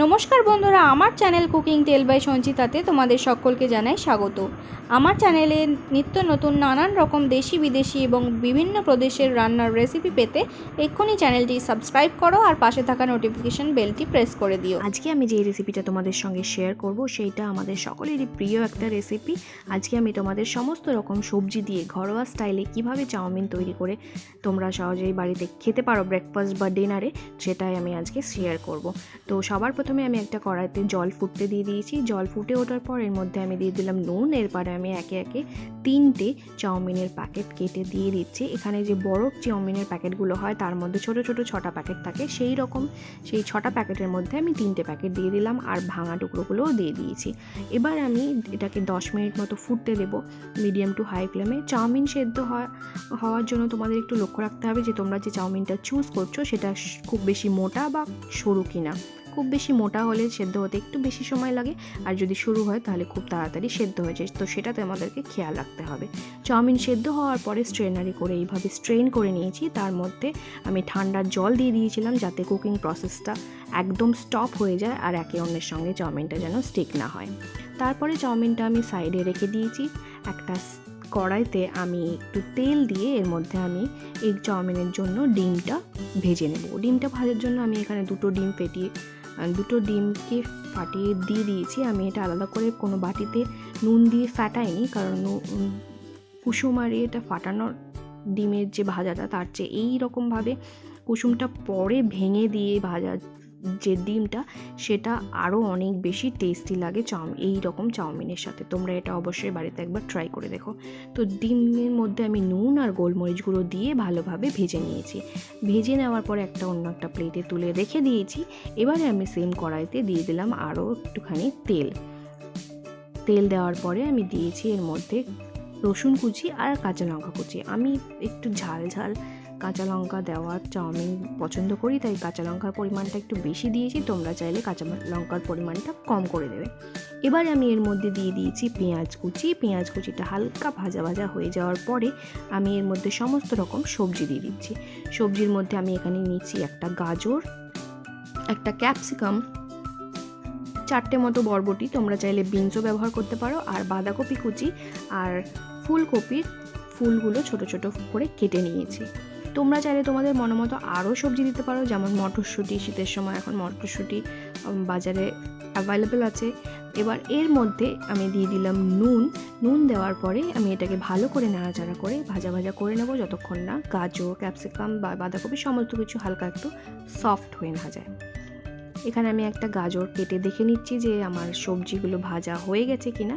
নমস্কার বন্ধুরা, আমার চ্যানেল কুকিং টেল বাই সঞ্চিতাতে তোমাদের সকলকে জানাই স্বাগত। আমার চ্যানেলে নিত্য নতুন নানান রকম দেশি বিদেশি এবং বিভিন্ন প্রদেশের রান্নার রেসিপি পেতে এক্ষুনি চ্যানেলটি সাবস্ক্রাইব করো আর পাশে থাকা নোটিফিকেশন বেলটি প্রেস করে দিও। আজকে আমি যে রেসিপিটা তোমাদের সঙ্গে শেয়ার করব সেইটা আমাদের সকলেরই প্রিয় একটা রেসিপি। আজকে আমি তোমাদের সমস্ত রকম সবজি দিয়ে ঘরোয়া স্টাইলে কিভাবে চাউমিন তৈরি করে তোমরা সহজেই বাড়িতে খেতে পারো ব্রেকফাস্ট বা ডিনারে, সেটাই আমি আজকে শেয়ার করব। তো সবার প্রথমে আমি একটা কড়াইতে জল ফুটতে দিয়ে দিয়েছি। জল ফুটে ওঠার পর এর মধ্যে আমি দিয়ে দিলাম নুন। এরপরে আমি একে একে 3টে চাউমিনের প্যাকেট কেটে দিয়ে দিচ্ছি। এখানে যে বড় চাউমিনের প্যাকেটগুলো হয় তার মধ্যে ছোট ছোট 6টা প্যাকেট থাকে, সেই 6টা প্যাকেটের মধ্যে আমি 3টে প্যাকেট দিয়ে দিলাম আর ভাঙা টুকরোগুলোও দিয়ে দিয়েছি। এবার আমি এটাকে 10 মিনিট মতো ফুটতে দেবো মিডিয়াম টু হাই ফ্লেমে। চাউমিন সেদ্ধ হওয়ার জন্য তোমাদের একটু লক্ষ্য রাখতে হবে যে তোমরা যে চাউমিনটা চুজ করছো সেটা খুব বেশি মোটা বা সরু কিনা। খুব বেশি মোটা হলে সেদ্ধ হতে একটু বেশি সময় লাগে, আর যদি সরু হয় তাহলে খুব তাড়াতাড়ি সেদ্ধ হয়ে যায়, তো সেটাতে আমাদেরকে খেয়াল রাখতে হবে। চাউমিন সেদ্ধ হওয়ার পরে স্ট্রেনারে করে এইভাবে স্ট্রেন করে নিয়েছি। তার মধ্যে আমি ঠান্ডার জল দিয়ে দিয়েছিলাম যাতে কুকিং প্রসেসটা একদম স্টপ হয়ে যায় আর একে অন্যের সঙ্গে চাউমিনটা যেন স্টিক না হয়। তারপরে চাউমিনটা আমি সাইডে রেখে দিয়েছি। একটা কড়াইতে আমি একটু তেল দিয়ে এর মধ্যে আমি এগ চাউমিনের জন্য ডিমটা ভেজে নেব। ডিমটা ভাজার জন্য আমি এখানে দুটো ডিমকে ফাটিয়ে দিয়ে দিয়েছি। আমি এটা আলাদা করে কোনো বাটিতে নুন দিয়ে ফাটাইনি, কারণ কুসুম আর এটা ফাটানোর ডিমের যে ভাজাটা তার চেয়ে এই রকমভাবে কুসুমটা পরে ভেঙে দিয়ে ভাজা যে ডিমটা সেটা আরও অনেক বেশি টেস্টি লাগে এই রকম চাউমিনের সাথে। তোমরা এটা অবশ্যই বাড়িতে একবার ট্রাই করে দেখো। তো ডিমের মধ্যে আমি নুন আর গোলমরিচ গুঁড়ো দিয়ে ভালোভাবে ভেজে নিয়েছি। ভেজে নেওয়ার পরে অন্য একটা প্লেটে তুলে রেখে দিয়েছি। এবারে আমি সেম কড়াইতে দিয়ে দিলাম আরও একটুখানি তেল দেওয়ার পরে আমি দিয়েছি এর মধ্যে রসুন কুচি আর কাঁচা লঙ্কা কুচি। আমি একটু ঝাল কাঁচা লঙ্কা দেওয়া চাউমিন পছন্দ করি, তাই কাঁচা লঙ্কার পরিমাণটা একটু বেশি দিয়েছি। তোমরা চাইলে কাঁচা লঙ্কার পরিমাণটা কম করে দেবে। এবার আমি এর মধ্যে দিয়ে দিয়েছি পেঁয়াজ কুচিটা হালকা ভাজা হয়ে যাওয়ার পরে আমি এর মধ্যে সমস্ত রকম সবজি দিয়ে দিচ্ছি। সবজির মধ্যে আমি এখানে নিচ্ছি একটা গাজর, একটা ক্যাপসিকাম, 4টে মতো বরবটি, তোমরা চাইলে বিনসও ব্যবহার করতে পারো, আর বাঁধাকপি কুচি আর ফুলকপির ফুলগুলো ছোট ছোট করে কেটে নিয়েছি। তোমরা চাইলে তোমাদের মনোমতো আরও সবজি দিতে পারো, যেমন মটরশুঁটি। শীতের সময় এখন মটরশুঁটি বাজারে অ্যাভেলেবেল আছে। এবার এর মধ্যে আমি দিয়ে দিলাম নুন দেওয়ার পরে আমি এটাকে ভালো করে নাড়াচাড়া করে ভাজা করে নেব যতক্ষণ না গাজর, ক্যাপসিকাম বা বাঁধাকপি সমস্ত কিছু হালকা একটু সফট হয়ে না যায়। এখানে আমি একটা গাজর কেটে দেখে নিচ্ছি যে আমার সবজিগুলো ভাজা হয়ে গেছে কিনা।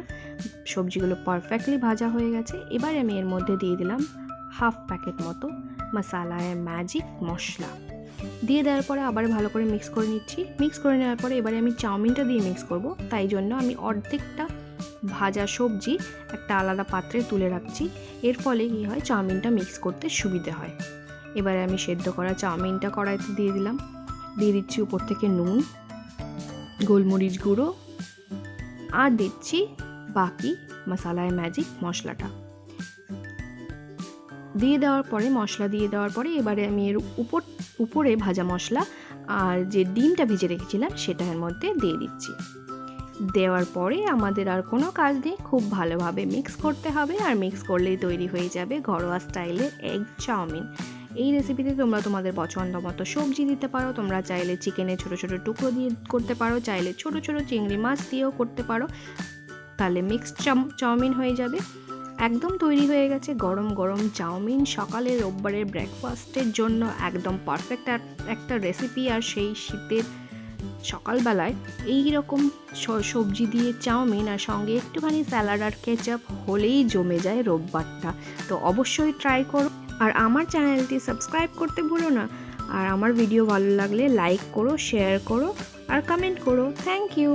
সবজিগুলো পারফেক্টলি ভাজা হয়ে গেছে। এবার আমি এর মধ্যে দিয়ে দিলাম হাফ প্যাকেট মতো মশালায় ম্যাজিক মশলা। দিয়ে দেওয়ার পরে আবার ভালো করে মিক্স করে নিচ্ছি। মিক্স করে নেওয়ার পরে এবারে আমি চাউমিনটা দিয়ে মিক্স করব, তাই জন্য আমি অর্ধেকটা ভাজা সবজি একটা আলাদা পাত্রে তুলে রাখছি। এর ফলে কী হয়, চাউমিনটা মিক্স করতে সুবিধে হয়। এবারে আমি সেদ্ধ করা চাউমিনটা কড়াইতে দিয়ে দিচ্ছি উপর থেকে নুন, গোলমরিচ গুঁড়ো, আর দিচ্ছি বাকি মশালায় ম্যাজিক মশলাটা মশলা দিয়ে দেওয়ার পরে এবারে আমি এর উপরে ভাজা মশলা আর যে ডিমটা ভেজে রেখেছিলাম সেটা এর মধ্যে দিয়ে দিচ্ছি। দেওয়ার পরে আমাদের আর কোনো কাজ নেই, খুব ভালোভাবে মিক্স করতে হবে, আর মিক্স করলেই তৈরি হয়ে যাবে ঘরোয়া স্টাইলে এগ চাউমিন। এই রেসিপিতে তোমরা তোমাদের পছন্দ মতো সবজি দিতে পারো। তোমরা চাইলে চিকেনের ছোট ছোট টুকরো দিয়ে করতে পারো, চাইলে ছোট ছোট চিংড়ি মাছ দিয়েও করতে পারো, তাহলে মিক্সড চাউমিন হয়ে যাবে। একদম তৈরি হয়ে গেছে গরম গরম চাউমিন। সকালে রোববারের ব্রেকফাস্টের জন্য একদম পারফেক্ট একটা রেসিপি। আর সেই শীতের সকালবেলায় এই রকম সবজি দিয়ে চাউমিন আর সঙ্গে একটুখানি স্যালাড আর কেচাপ হলেই জমে যায় রোববারটা। তো অবশ্যই ট্রাই করো, আর আমার চ্যানেলটি সাবস্ক্রাইব করতে ভুলো না। আর আমার ভিডিও ভালো লাগলে লাইক করো, শেয়ার করো আর কমেন্ট করো। Thank you.